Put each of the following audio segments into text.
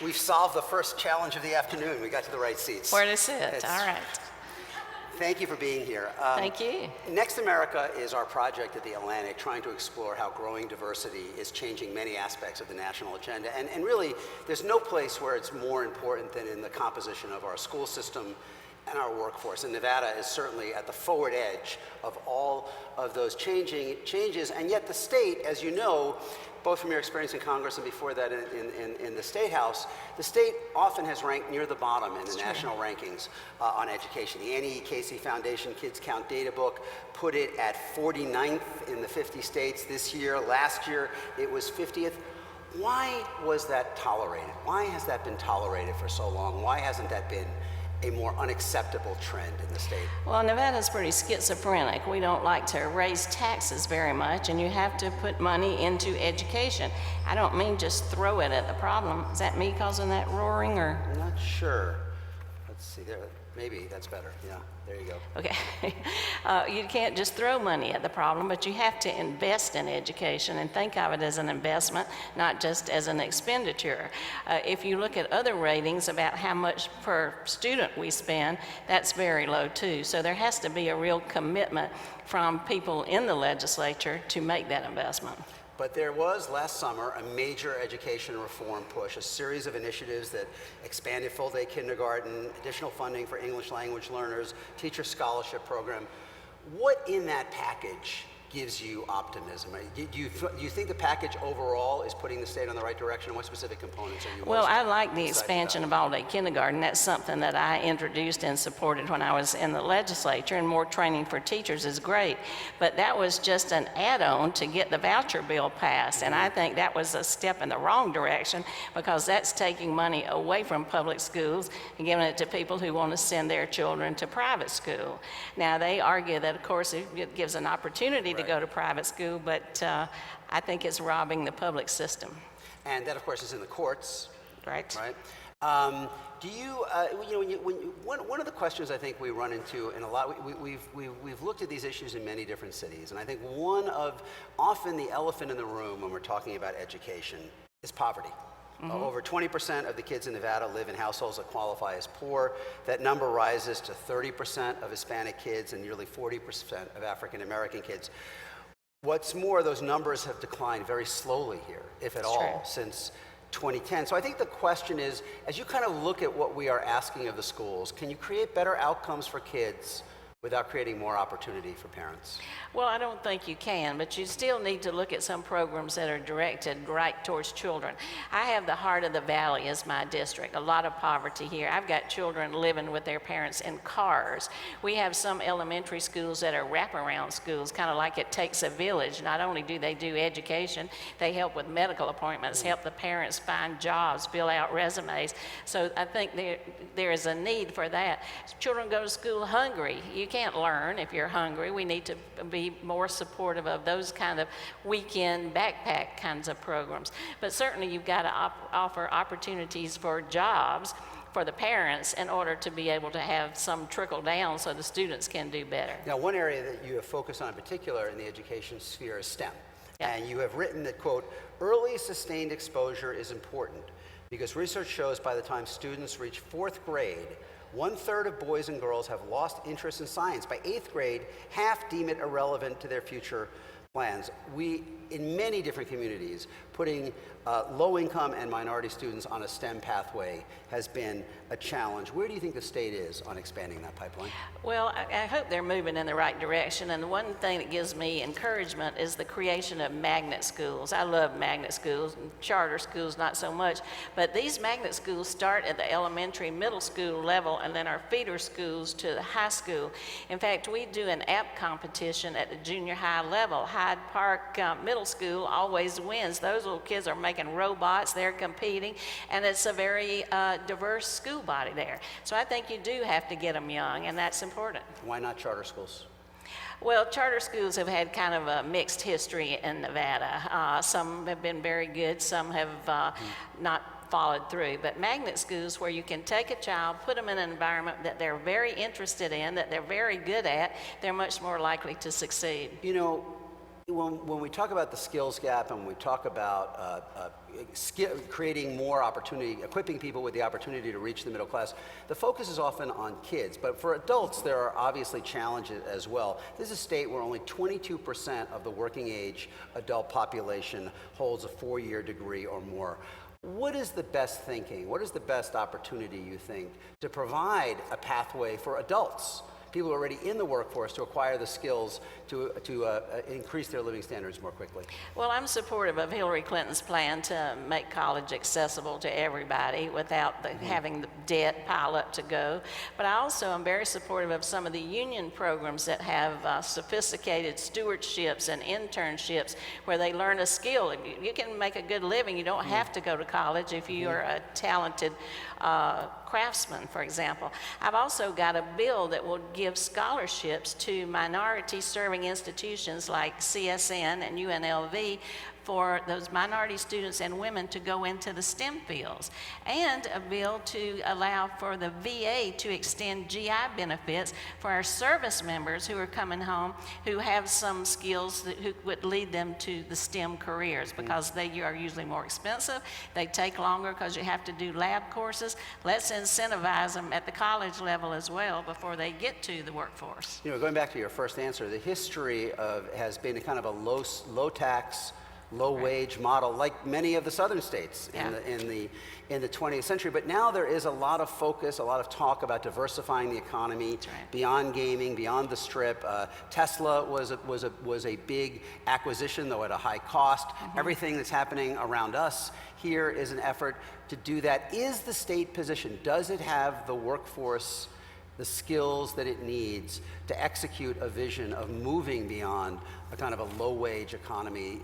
We've solved the first challenge of the afternoon. We got to the right seats. Where to sit, all right. Thank you for being here. Thank you. Next America is our project at the Atlantic trying to explore how growing diversity is changing many aspects of the national agenda. And really, there's no place where it's more important than in the composition of our school system and our workforce. And Nevada is certainly at the forward edge of all of those changes. And yet the state, as you know, both from your experience in Congress and before that in the State House, the state often has ranked near the bottom in the national rankings on education. The Annie E. Casey Foundation Kids Count Data Book put it at 49th in the 50 states this year. Last year, it was 50th. Why was that tolerated? Why has that been tolerated for so long? Why hasn't that been a more unacceptable trend in the state? Well, Nevada's pretty schizophrenic. We don't like to raise taxes very much, and you have to put money into education. I don't mean just throw it at the problem. Is that me causing that roaring, or? I'm not sure. Let's see there. Maybe that's better. Yeah, there you go. Okay. You can't just throw money at the problem, but you have to invest in education and think of it as an investment, not just as an expenditure. If you look at other ratings about how much per student we spend, that's very low too. So there has to be a real commitment from people in the legislature to make that investment. But there was last summer a major education reform push, a series of initiatives that expanded full-day kindergarten, additional funding for English language learners, teacher scholarship program. What in that package gives you optimism? Do you think the package overall is putting the state on the right direction? What specific components are you Well, I like the expansion of all-day kindergarten. That's something that I introduced and supported when I was in the legislature, and more training for teachers is great. But that was just an add-on to get the voucher bill passed, and I think that was a step in the wrong direction, because that's taking money away from public schools and giving it to people who want to send their children to private school. Now, they argue that, of course, it gives an opportunity to go to private school, but I think it's robbing the public system. And that, of course, is in the courts. Right. Right. Do you, one of the questions I think we run into in a lot, we've looked at these issues in many different cities, and I think one of, often the elephant in the room when we're talking about education is poverty. Over 20% of the kids in Nevada live in households that qualify as poor. That number rises to 30% of Hispanic kids and nearly 40% of African American kids. What's more, those numbers have declined very slowly here, if at all, since 2010. So I think the question is, as you kind of look at what we are asking of the schools, can you create better outcomes for kids without creating more opportunity for parents? Well, I don't think you can, but you still need to look at some programs that are directed right towards children. I have the Heart of the Valley as my district, a lot of poverty here. I've got children living with their parents in cars. We have some elementary schools that are wraparound schools, kind of like it takes a village. Not only do they do education, they help with medical appointments, help the parents find jobs, fill out resumes. So I think there is a need for that. Children go to school hungry. You can't learn if you're hungry. We need to be more supportive of those kind of weekend backpack kinds of programs. But certainly you've got to offer opportunities for jobs for the parents in order to be able to have some trickle down so the students can do better. Now, one area that you have focused on in particular in the education sphere is STEM. Yeah. And you have written that, quote, early sustained exposure is important because research shows by the time students reach 4th grade, 1/3 of boys and girls have lost interest in science. By 8th grade, half deem it irrelevant to their future plans. We, in many different communities, putting low-income and minority students on a STEM pathway has been a challenge. Where do you think the state is on expanding that pipeline? Well, I hope they're moving in the right direction, and the one thing that gives me encouragement is the creation of magnet schools. I love magnet schools, charter schools not so much, but these magnet schools start at the elementary, middle school level, and then are feeder schools to the high school. In fact, we do an app competition at the junior high level. Hyde Park Middle School always wins. Those little kids are making robots, they're competing, and it's a very diverse school body there. So I think you do have to get them young, and that's important. Why not charter schools? Well, charter schools have had kind of a mixed history in Nevada. Some have been very good, some have not followed through. But magnet schools, where you can take a child, put them in an environment that they're very interested in, that they're very good at, they're much more likely to succeed. You know, when we talk about the skills gap and when we talk about creating more opportunity, equipping people with the opportunity to reach the middle class, the focus is often on kids. But for adults, there are obviously challenges as well. This is a state where only 22% of the working age adult population holds a 4-year degree or more. What is the best thinking? What is the best opportunity, you think, to provide a pathway for adults, people who are already in the workforce, to acquire the skills to increase their living standards more quickly? Well, I'm supportive of Hillary Clinton's plan to make college accessible to everybody without having the debt pile up to go. But I also am very supportive of some of the union programs that have sophisticated stewardships and internships where they learn a skill. You can make a good living. You don't have to go to college if you are a talented craftsman, for example. I've also got a bill that will give scholarships to minority serving institutions like CSN and UNLV for those minority students and women to go into the STEM fields, and a bill to allow for the VA to extend GI benefits for our service members who are coming home who have some skills who would lead them to the STEM careers, because they are usually more expensive, they take longer because you have to do lab courses. Let's incentivize them at the college level as well before they get to the workforce. You know, going back to your first answer, the history has been a kind of a low tax, low wage model, like many of the southern states in the 20th century. But now there is a lot of focus, a lot of talk about diversifying the economy beyond gaming, beyond the Strip. Tesla was a big acquisition, though at a high cost. Everything that's happening around us here is an effort to do that. Is the state positioned? Does it have the workforce, the skills that it needs to execute a vision of moving beyond a kind of a lower wage economy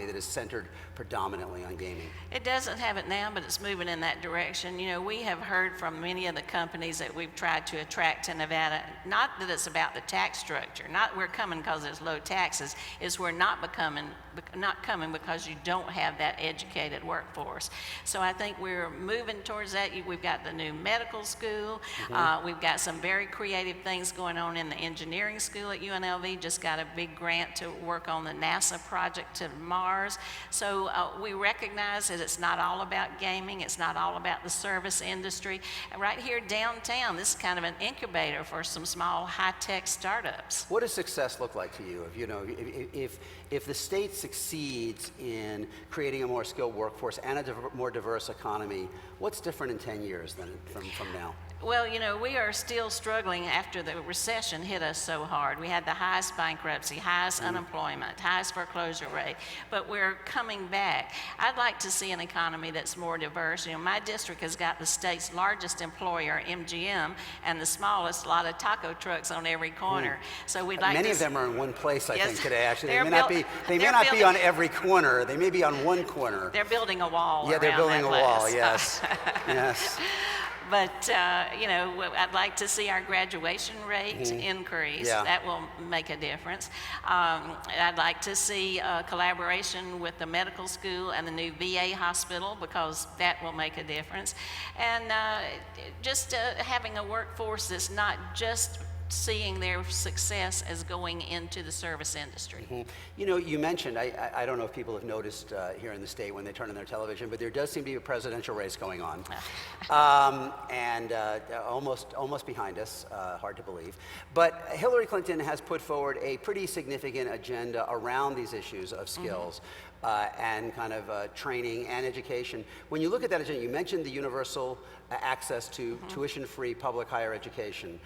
that is centered predominantly on gaming? It doesn't have it now, but it's moving in that direction. You know, we have heard from many of the companies that we've tried to attract to Nevada, not that it's about the tax structure, not we're coming because there's low taxes, is we're not coming because you don't have that educated workforce. So I think we're moving towards that. We've got the new medical school. We've got some very creative things going on in the engineering school at UNLV. Just got a big grant to work on the NASA project to Mars. So we recognize that it's not all about gaming. It's not all about the service industry. And right here downtown, this is kind of an incubator for some small high-tech startups. What does success look like to you? If the state succeeds in creating a more skilled workforce and a more diverse economy, what's different in 10 years than from now? Well, you know, we are still struggling after the recession hit us so hard. We had the highest bankruptcy, highest unemployment, highest foreclosure rate, but we're coming back. I'd like to see an economy that's more diverse. You know, my district has got the state's largest employer, MGM, and the smallest lot of taco trucks on every corner. So we'd like Many of them are in one place, I think, today, actually. They may not be on every corner. They may be on one corner. They're building a wall Yeah, they're building a wall, yes. Yes. But, you know, I'd like to see our graduation rate increase. Yeah. That will make a difference. I'd like to see collaboration with the medical school and the new VA hospital, because that will make a difference. And just having a workforce that's not just seeing their success as going into the service industry. You know, you mentioned, I don't know if people have noticed here in the state when they turn on their television, but there does seem to be a presidential race going on. And almost behind us, hard to believe. But Hillary Clinton has put forward a pretty significant agenda around these issues of skills. And kind of training and education. When you look at that agenda, you mentioned the universal access to tuition-free public higher education.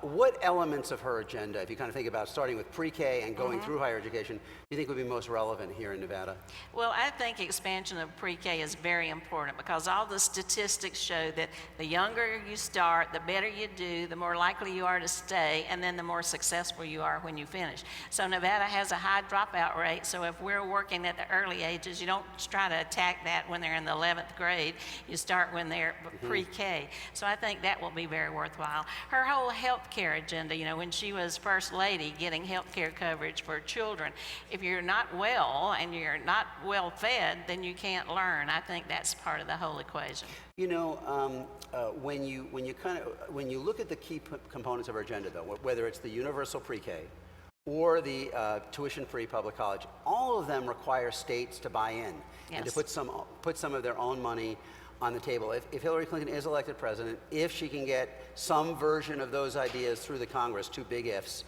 What elements of her agenda, if you kind of think about starting with pre-K and going through higher education, do you think would be most relevant here in Nevada? Well, I think expansion of pre-K is very important, because all the statistics show that the younger you start, the better you do, the more likely you are to stay, and then the more successful you are when you finish. So Nevada has a high dropout rate, so if we're working at the early ages, you don't try to attack that when they're in the 11th grade. You start when they're pre-K. So I think that will be very worthwhile. Her whole health care agenda, you know, when she was First Lady, getting health care coverage for children. If you're not well and you're not well fed, then you can't learn. I think that's part of the whole equation. You know, when you look at the key components of our agenda, though, whether it's the universal pre-K or the tuition-free public college, all of them require states to buy in and to put some of their own money on the table. If Hillary Clinton is elected president, if she can get some version of those ideas through the Congress, two big ifs,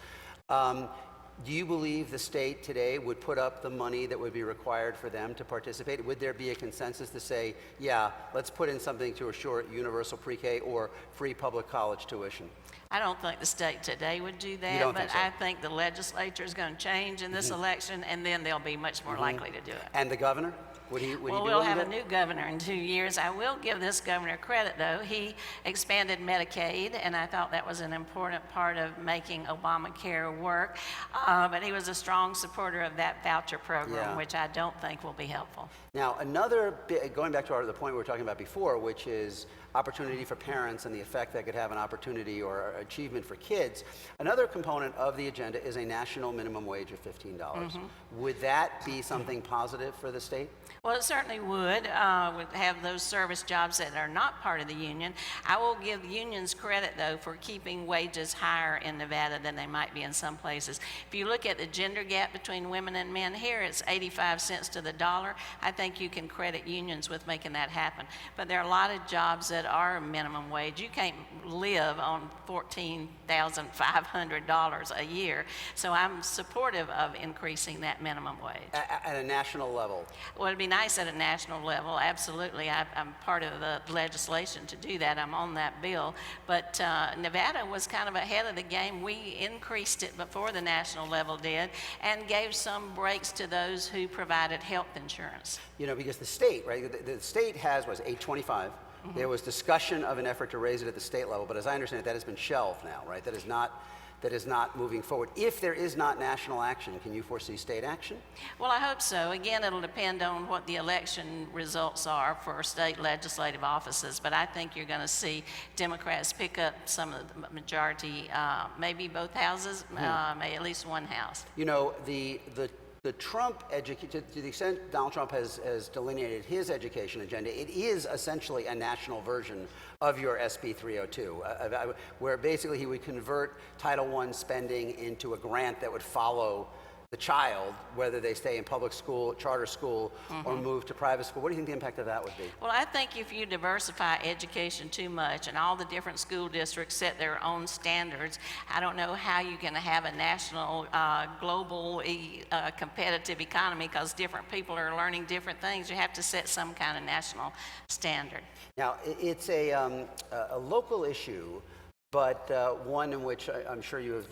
do you believe the state today would put up the money that would be required for them to participate? Would there be a consensus to say, yeah, let's put in something to assure universal pre-K or free public college tuition? I don't think the state today would do that, You don't but think so? I think the legislature is going to change in this election, and then they'll be much more likely to do it. And the governor? Would he Well, be we'll willing have to a do new governor in 2 years. I will give this governor credit, though. He expanded Medicaid, and I thought that was an important part of making Obamacare work. But he was a strong supporter of that voucher program, which I don't think will be helpful. Now, going back to the point we were talking about before, which is opportunity for parents and the effect that could have an opportunity or achievement for kids, another component of the agenda is a national minimum wage of $15. Would that be something positive for the state? Well, it certainly would have those service jobs that are not part of the union. I will give unions credit, though, for keeping wages higher in Nevada than they might be in some places. If you look at the gender gap between women and men here, it's 85 cents to the dollar. I think you can credit unions with making that happen. But there are a lot of jobs that are minimum wage. You can't live on $14,500 a year. So I'm supportive of increasing that minimum wage. At a national level? Well, it'd be nice at a national level, absolutely. I'm part of the legislation to do that. I'm on that bill. But Nevada was kind of ahead of the game. We increased it before the national level did and gave some breaks to those who provided health insurance. You know, because the state, right, the state has, was $825. There was discussion of an effort to raise it at the state level, but as I understand it, that has been shelved now, right? That is not moving forward. If there is not national action, can you foresee state action? Well, I hope so. Again, it'll depend on what the election results are for state legislative offices, but I think you're going to see Democrats pick up some of the majority, maybe both houses, maybe at least one house. You know, the Trump to the extent Donald Trump has delineated his education agenda, it is essentially a national version of your SB 302, where basically he would convert Title I spending into a grant that would follow the child, whether they stay in public school, charter school, or move to private school. What do you think the impact of that would be? Well, I think if you diversify education too much and all the different school districts set their own standards, I don't know how you're going to have a national, global, competitive economy because different people are learning different things. You have to set some kind of national standard. Now, it's a local issue, but one in which I'm sure you've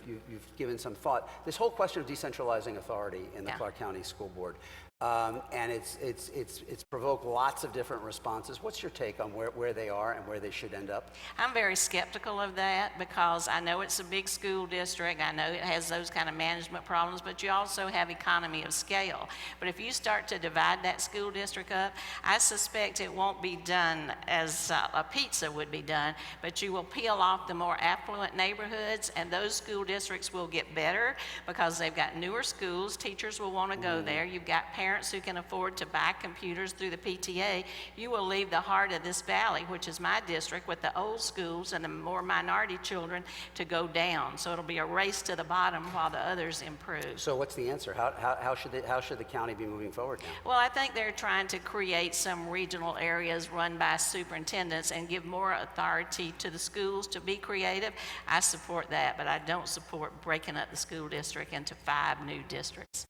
given some thought. This whole question of decentralizing authority in the Clark County School Board, and it's provoked lots of different responses. What's your take on where they are and where they should end up? I'm very skeptical of that because I know it's a big school district. I know it has those kind of management problems, but you also have economy of scale. But if you start to divide that school district up, I suspect it won't be done as a pizza would be done, but you will peel off the more affluent neighborhoods, and those school districts will get better because they've got newer schools. Teachers will want to go there. You've got parents who can afford to buy computers through the PTA. You will leave the heart of this valley, which is my district, with the old schools and the more minority children to go down. So it'll be a race to the bottom while the others improve. So what's the answer? How should the county be moving forward now? Well, I think they're trying to create some regional areas run by superintendents and give more authority to the schools to be creative. I support that, but I don't support breaking up the school district into 5 new districts.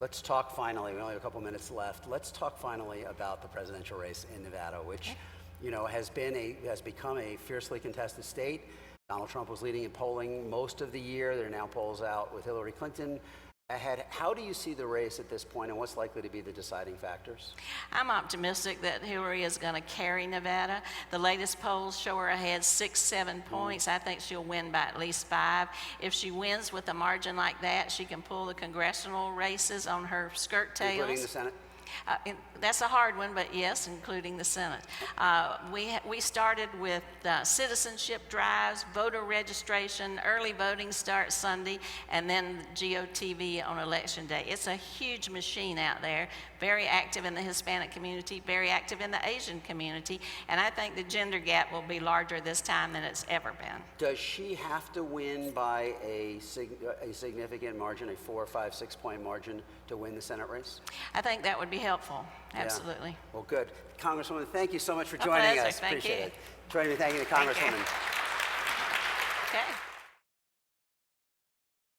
Let's talk finally, we only have a couple minutes left. Let's talk finally about the presidential race in Nevada, which, you know, has become a fiercely contested state. Donald Trump was leading in polling most of the year. There are now polls out with Hillary Clinton ahead. How do you see the race at this point, and what's likely to be the deciding factors? I'm optimistic that Hillary is going to carry Nevada. The latest polls show her ahead 6-7 points. I think she'll win by at least 5. If she wins with a margin like that, she can pull the congressional races on her skirt tails. Including the Senate? That's a hard one, but yes, including the Senate. We started with citizenship drives, voter registration, early voting starts Sunday, and then GOTV on Election Day. It's a huge machine out there, very active in the Hispanic community, very active in the Asian community, and I think the gender gap will be larger this time than it's ever been. Does she have to win by a significant margin, a 4, 5, 6 point margin to win the Senate race? I think that would be helpful, absolutely. Yeah. Well, good. Congresswoman, thank you so much for My joining pleasure. us. Thank Appreciate you. it. Joining me, thanking the Thank you. Congresswoman. Okay.